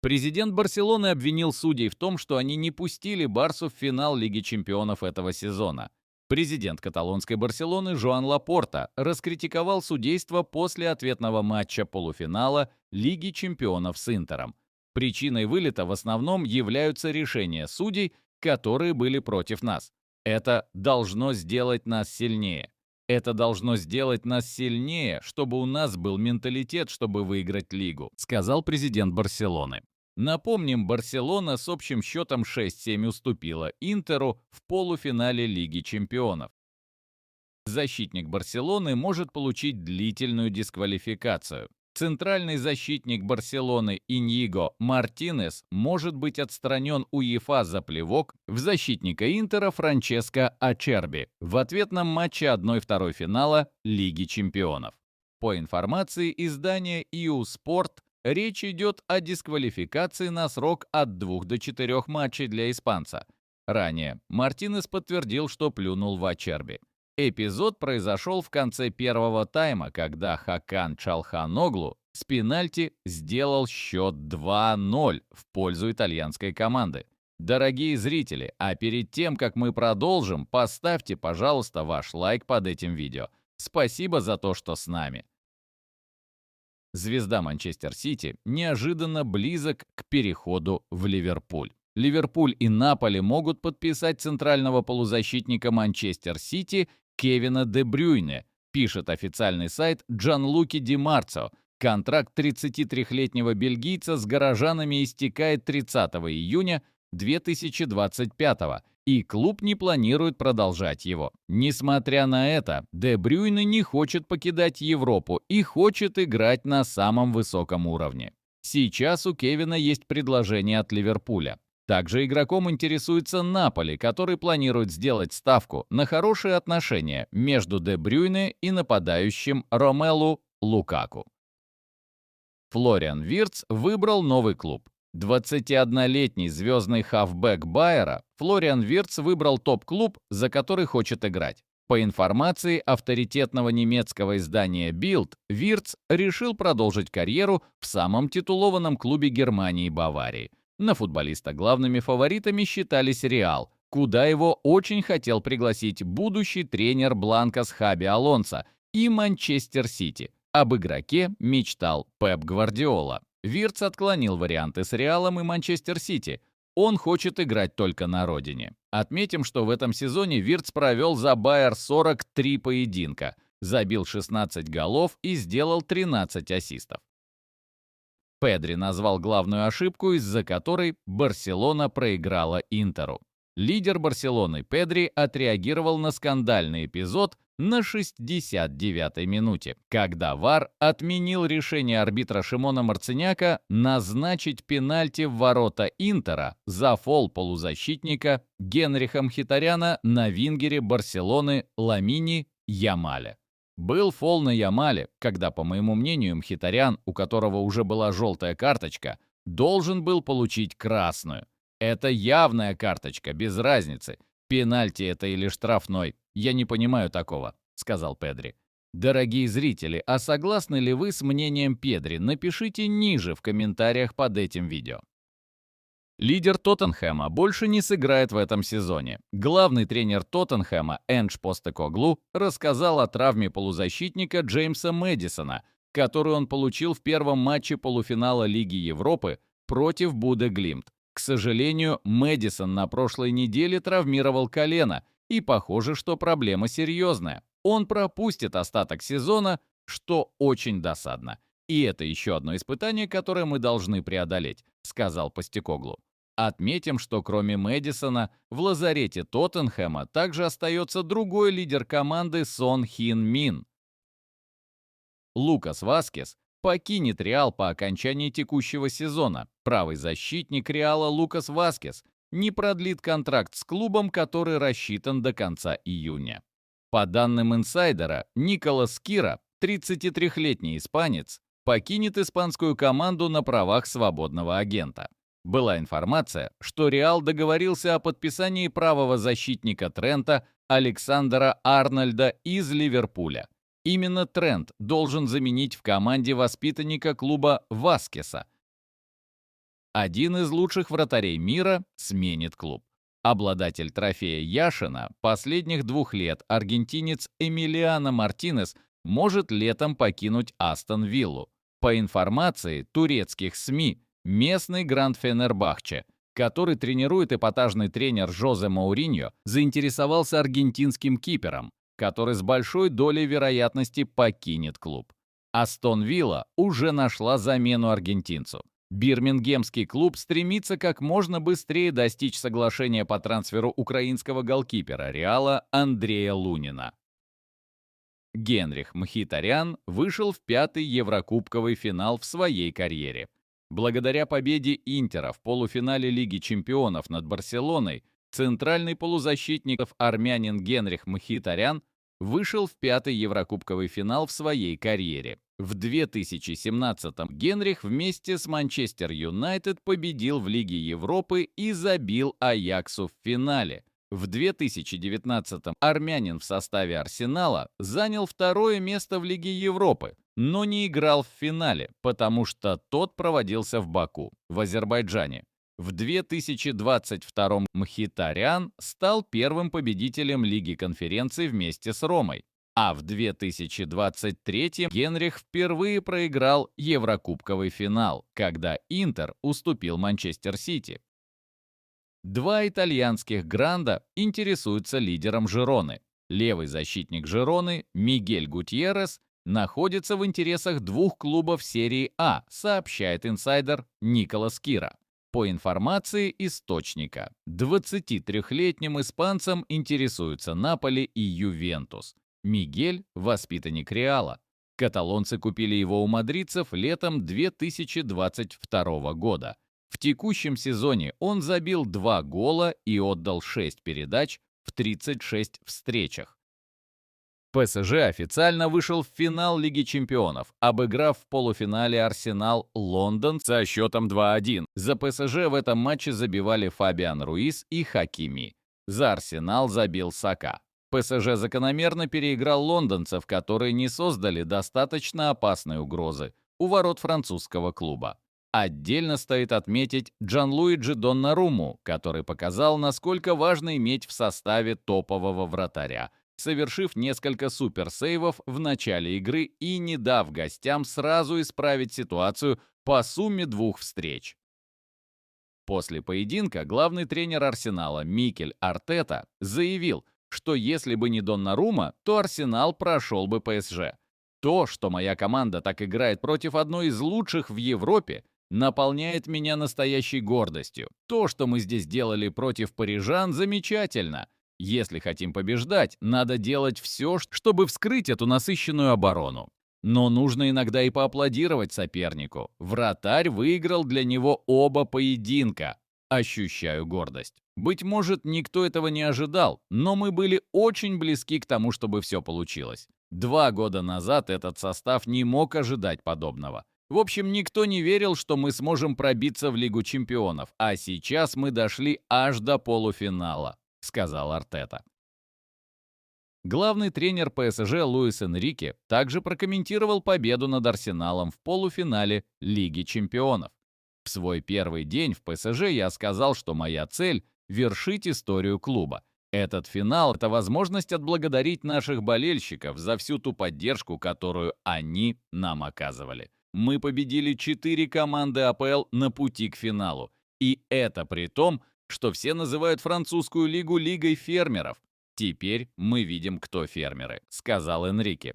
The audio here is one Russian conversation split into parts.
Президент Барселоны обвинил судей в том, что они не пустили Барсу в финал Лиги чемпионов этого сезона. Президент каталонской Барселоны Жоан Лапорта раскритиковал судейство после ответного матча полуфинала Лиги чемпионов с Интером. Причиной вылета в основном являются решения судей, которые были против нас. Это должно сделать нас сильнее. Это должно сделать нас сильнее, чтобы у нас был менталитет, чтобы выиграть лигу, сказал президент Барселоны. Напомним, Барселона с общим счетом 6-7 уступила Интеру в полуфинале Лиги чемпионов. Защитник Барселоны может получить длительную дисквалификацию. Центральный защитник Барселоны Иньиго Мартинес может быть отстранен УЕФА за плевок в защитника Интера Франческо Ачерби в ответном матче 1/2 финала Лиги чемпионов. По информации издания EU Sport, речь идет о дисквалификации на срок от 2 до 4 матчей для испанца. Ранее Мартинес подтвердил, что плюнул в Ачерби. Эпизод произошел в конце первого тайма, когда Хакан Чалханоглу с пенальти сделал счет 2-0 в пользу итальянской команды. Дорогие зрители, а перед тем, как мы продолжим, поставьте, пожалуйста, ваш лайк под этим видео. Спасибо за то, что с нами. Звезда Манчестер Сити неожиданно близок к переходу в Ливерпуль. Ливерпуль и Наполи могут подписать центрального полузащитника Манчестер Сити Кевина Де Брюйне, пишет официальный сайт Джанлуки Ди Марцо. Контракт 33-летнего бельгийца с горожанами истекает 30 июня 2025 и клуб не планирует продолжать его. Несмотря на это, Де Брюйне не хочет покидать Европу и хочет играть на самом высоком уровне. Сейчас у Кевина есть предложение от Ливерпуля. Также игроком интересуется Наполи, который планирует сделать ставку на хорошие отношения между Де Брюйне и нападающим Ромелу Лукаку. Флориан Виртц выбрал новый клуб. 21-летний звездный хавбэк Байера Флориан Виртц выбрал топ-клуб, за который хочет играть. По информации авторитетного немецкого издания Bild, Виртц решил продолжить карьеру в самом титулованном клубе Германии Баварии. На футболиста главными фаворитами считались Реал, куда его очень хотел пригласить будущий тренер Бланкос Хаби Алонсо, и Манчестер Сити. Об игроке мечтал Пеп Гвардиола. Виртц отклонил варианты с Реалом и Манчестер Сити. Он хочет играть только на родине. Отметим, что в этом сезоне Виртц провел за Байер 43 поединка, забил 16 голов и сделал 13 ассистов. Педри назвал главную ошибку, из-за которой Барселона проиграла Интеру. Лидер Барселоны Педри отреагировал на скандальный эпизод на 69-й минуте, когда ВАР отменил решение арбитра Шимона Марциняка назначить пенальти в ворота Интера за фол полузащитника Генриха Мхитаряна на вингере Барселоны Ламини Ямале. Был фол на Ямале, когда, по моему мнению, Мхитарян, у которого уже была желтая карточка, должен был получить красную. Это явная карточка, без разницы. Пенальти это или штрафной. Я не понимаю такого, сказал Педри. Дорогие зрители, а согласны ли вы с мнением Педри? Напишите ниже в комментариях под этим видео. Лидер Тоттенхэма больше не сыграет в этом сезоне. Главный тренер Тоттенхэма Эндж Постекоглу рассказал о травме полузащитника Джеймса Мэдисона, которую он получил в первом матче полуфинала Лиги Европы против Боде Глимт. К сожалению, Мэдисон на прошлой неделе травмировал колено, и похоже, что проблема серьезная. Он пропустит остаток сезона, что очень досадно. И это еще одно испытание, которое мы должны преодолеть, сказал Постекоглу. Отметим, что кроме Мэдисона в лазарете Тоттенхэма также остается другой лидер команды Сон Хин Мин. Лукас Васкес покинет Реал по окончании текущего сезона. Правый защитник Реала Лукас Васкес не продлит контракт с клубом, который рассчитан до конца июня. По данным инсайдера, Николас Кира, 33-летний испанец, покинет испанскую команду на правах свободного агента. Была информация, что Реал договорился о подписании правого защитника Трента Александра Арнольда из Ливерпуля. Именно Трент должен заменить в команде воспитанника клуба Васкеса. Один из лучших вратарей мира сменит клуб. Обладатель трофея Яшина последних 2 лет, аргентинец Эмилиано Мартинес, может летом покинуть Астон Виллу. По информации турецких СМИ, местный Гранд Фенербахче, который тренирует эпатажный тренер Жозе Мауриньо, заинтересовался аргентинским кипером, который с большой долей вероятности покинет клуб. Астон Вилла уже нашла замену аргентинцу. Бирмингемский клуб стремится как можно быстрее достичь соглашения по трансферу украинского голкипера Реала Андрея Лунина. Генрих Мхитарян вышел в 5-й Еврокубковый финал в своей карьере. Благодаря победе Интера в полуфинале Лиги чемпионов над Барселоной, центральный полузащитник армянин Генрих Мхитарян вышел в 5-й Еврокубковый финал в своей карьере. В 2017-м Генрих вместе с Манчестер Юнайтед победил в Лиге Европы и забил Аяксу в финале. В 2019-м армянин в составе Арсенала занял 2-е место в Лиге Европы, но не играл в финале, потому что тот проводился в Баку, в Азербайджане. В 2022-м Мхитарян стал первым победителем Лиги конференций вместе с Ромой, а в 2023-м Генрих впервые проиграл Еврокубковый финал, когда Интер уступил Манчестер Сити. 2 итальянских гранда интересуются лидером Жироны. Левый защитник Жироны Мигель Гутьеррес находится в интересах 2 клубов серии А, сообщает инсайдер Николас Кира. По информации источника, 23-летним испанцем интересуются Наполи и Ювентус. Мигель – воспитанник Реала. Каталонцы купили его у мадридцев летом 2022 года. В текущем сезоне он забил 2 гола и отдал 6 передач в 36 встречах. ПСЖ официально вышел в финал Лиги чемпионов, обыграв в полуфинале Арсенал Лондон со счетом 2-1. За ПСЖ в этом матче забивали Фабиан Руис и Хакими. За Арсенал забил Сака. ПСЖ закономерно переиграл лондонцев, которые не создали достаточно опасной угрозы у ворот французского клуба. Отдельно стоит отметить Джанлуиджи Доннарумму, который показал, насколько важно иметь в составе топового вратаря, совершив несколько суперсейвов в начале игры и не дав гостям сразу исправить ситуацию по сумме 2 встреч. После поединка главный тренер Арсенала Микель Артета заявил, что если бы не Доннарумма, то Арсенал прошел бы ПСЖ. То, что моя команда так играет против одной из лучших в Европе, наполняет меня настоящей гордостью. То, что мы здесь делали против парижан, замечательно. Если хотим побеждать, надо делать все, чтобы вскрыть эту насыщенную оборону. Но нужно иногда и поаплодировать сопернику. Вратарь выиграл для него оба поединка. Ощущаю гордость. Быть может, никто этого не ожидал, но мы были очень близки к тому, чтобы все получилось. 2 года назад этот состав не мог ожидать подобного. В общем, никто не верил, что мы сможем пробиться в Лигу чемпионов, а сейчас мы дошли аж до полуфинала, сказал Артета. Главный тренер ПСЖ Луис Энрике также прокомментировал победу над Арсеналом в полуфинале Лиги чемпионов. В свой первый день в ПСЖ я сказал, что моя цель – вершить историю клуба. Этот финал – это возможность отблагодарить наших болельщиков за всю ту поддержку, которую они нам оказывали. Мы победили 4 команды АПЛ на пути к финалу. И это при том, что все называют французскую лигу лигой фермеров. Теперь мы видим, кто фермеры, сказал Энрике.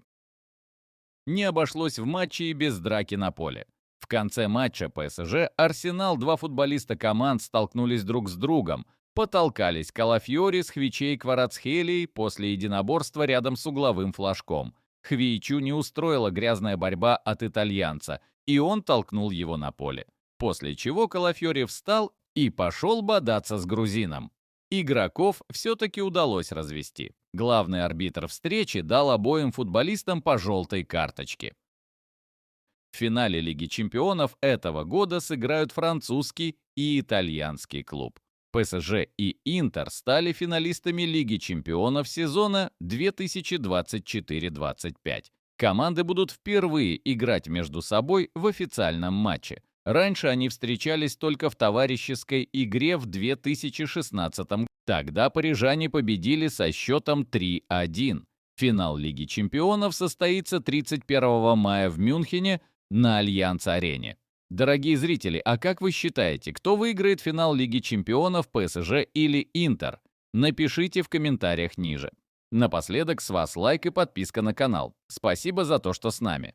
Не обошлось в матче и без драки на поле. В конце матча ПСЖ Арсенал, 2 футболиста команд столкнулись друг с другом, потолкались Калафьори с Хвичей Кварацхелией после единоборства рядом с угловым флажком. Хвичу не устроила грязная борьба от итальянца, и он толкнул его на поле. После чего Калафьори встал и пошел бодаться с грузином. Игроков все-таки удалось развести. Главный арбитр встречи дал обоим футболистам по желтой карточке. В финале Лиги чемпионов этого года сыграют французский и итальянский клуб. ПСЖ и Интер стали финалистами Лиги чемпионов сезона 2024-25. Команды будут впервые играть между собой в официальном матче. Раньше они встречались только в товарищеской игре в 2016-м. Тогда парижане победили со счетом 3:1. Финал Лиги чемпионов состоится 31 мая в Мюнхене на Альянс-арене. Дорогие зрители, а как вы считаете, кто выиграет финал Лиги чемпионов, ПСЖ или Интер? Напишите в комментариях ниже. Напоследок с вас лайк и подписка на канал. Спасибо за то, что с нами.